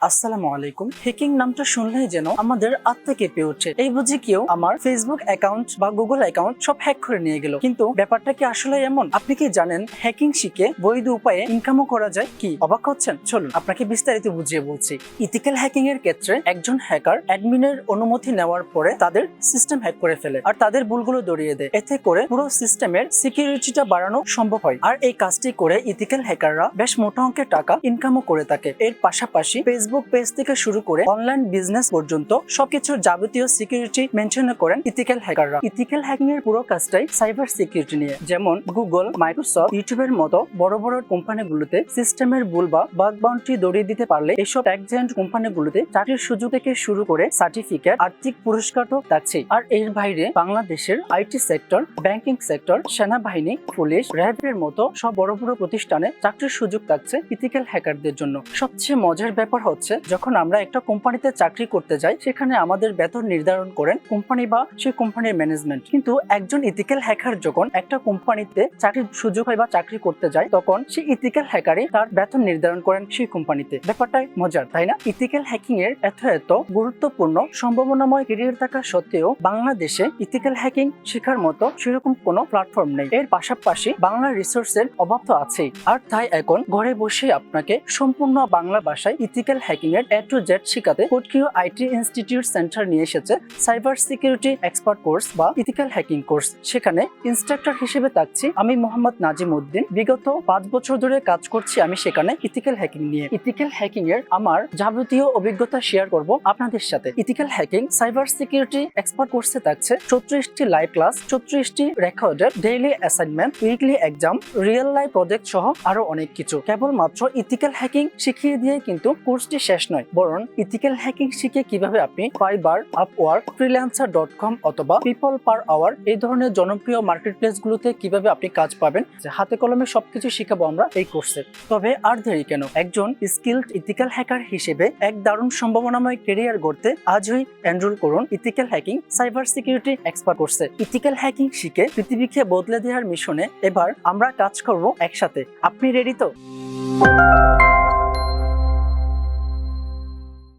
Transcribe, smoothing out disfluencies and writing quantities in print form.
আসসালামু আলাইকুম। হ্যাকিং নামটা শুনলেই যেন আমাদের আত্মা কেঁপে উঠছে। এই বুঝি কেউ আমার ফেসবুক অ্যাকাউন্ট বা গুগল অ্যাকাউন্ট সব হ্যাক করে নিয়ে গেল। কিন্তু ব্যাপারটা কি আসলে এমন? আপনি কি জানেন হ্যাকিং শিখে বৈধ উপায়ে ইনকামও করা যায়? কি অবাক হচ্ছেন? চলুন আপনাকে বিস্তারিত বুঝিয়ে বলছি। ইথিক্যাল হ্যাকিং এর ক্ষেত্রে একজন হ্যাকার অ্যাডমিনের অনুমতি নেওয়ার পরে তাদের সিস্টেম হ্যাক করে ফেলে আর তাদের ভুলগুলো ধরিয়ে দেয়। এতে করে পুরো সিস্টেমের সিকিউরিটিটা বাড়ানো সম্ভব হয়। আর এই কাজটি করে ইথিক্যাল হ্যাকাররা বেশ মোটা অঙ্কের টাকা ইনকামও করে থাকে। এর পাশাপাশি ফেসবুক পেজ থেকে শুরু করে অনলাইন বিজনেস পর্যন্ত সবকিছুর যাবতীয় সিকিউরিটি মেনটেন করেন ইথিক্যাল হ্যাকাররা। ইথিক্যাল হ্যাকিং এর পুরো কাজটাই সাইবার সিকিউরিটি নিয়ে। যেমন গুগল, মাইক্রোসফট, ইউটিউবের মতো বড় বড় কোম্পানিগুলোতে সিস্টেমের ভুল বা বাগ বাউন্টি ধরিয়ে দিতে পারলে এসব টেক জায়ান্ট কোম্পানিগুলোতে চাকরির সুযোগ থেকে শুরু করে সার্টিফিকেট, আর্থিক পুরস্কার তো থাকছেই। আর এর বাইরে বাংলাদেশের আইটি সেক্টর, ব্যাংকিং সেক্টর, সেনাবাহিনী, পুলিশ, র্যাবের মতো সব বড় বড় প্রতিষ্ঠানে চাকরির সুযোগ থাকছে ইথিক্যাল হ্যাকারদের জন্য। সবচেয়ে মজার ব্যাপার হচ্ছে যখন আমরা একটা কোম্পানিতে চাকরি করতে যাই সেখানে আমাদের বেতন নির্ধারণ করেন কোম্পানি বা সেই কোম্পানির ম্যানেজমেন্ট। কিন্তু একজন ইথিক্যাল হ্যাকার যখন একটা কোম্পানিতে চাকরির সুযোগ হয় বা চাকরি করতে যায় তখন সেই ইথিক্যাল হ্যাকারই তার বেতন নির্ধারণ করেন সেই কোম্পানিতে। ব্যাপারটাই মজার, তাই না? ইথিক্যাল হ্যাকিং এর এত গুরুত্বপূর্ণ সম্ভাবনাময় ক্যারিয়ার থাকা সত্ত্বেও বাংলাদেশে ইথিক্যাল হ্যাকিং শেখার মতো সেরকম কোনো প্ল্যাটফর্ম নেই। এর পাশাপাশি বাংলা রিসোর্সের অভাব তো আছেই। আর তাই এখন ঘরে বসে আপনাকে সম্পূর্ণ বাংলা ভাষায় ইথিক্যাল হ্যাকিং এর A to Z শিখাতে কোটকিউ আইটি ইনস্টিটিউট সেন্টার নিয়ে এসেছে সাইবার সিকিউরিটি এক্সপার্ট কোর্স বা ইথিক্যাল হ্যাকিং কোর্স। সেখানে ইনস্ট্রাক্টর হিসেবে থাকছি আমি মোহাম্মদ নাজিম উদ্দিন। বিগত 5 বছর ধরে কাজ করছি আমি সেখানে ইথিক্যাল হ্যাকিং নিয়ে। ইথিক্যাল হ্যাকিং এর আমার যাবতীয় অভিজ্ঞতা শেয়ার করব আপনাদের সাথে। Ethical hacking cyber security expert কোর্সে থাকছে 34টি লাইভ ক্লাস, 34টি recorded daily assignment, weekly exam, real life project সহ আরো অনেক কিছু। কেবলমাত্র ইথিক্যাল হ্যাকিং শিখিয়ে দিয়ে কিন্তু কোর্সটি শেষ নয়, বরং ইথিক্যাল হ্যাকিং শিখে কিভাবে আপনি ফাইবার, আপওয়ার্ক, freelancer.com অথবা পিপল পার আওয়ার এই ধরনের জনপ্রিয় মার্কেট প্লেস গুলোতে কিভাবে আপনি কাজ পাবেন, হাতে কলমে সবকিছু শিখাবো আমরা এই কোর্সে। তবে আর দেরি কেন? একজন স্কিলড ইথিক্যাল হ্যাকার হিসেবে এক দারুণ সম্ভাবনাময় ক্যারিয়ার গড়তে আজই এনরোল করুন ethical hacking cyber security expert কোর্সে। ইথিক্যাল হ্যাকিং শিখে পৃথিবীকে বদলে দেওয়ার মিশনে এবার আমরা কাজ করব একসাথে। আপনি রেডি তো?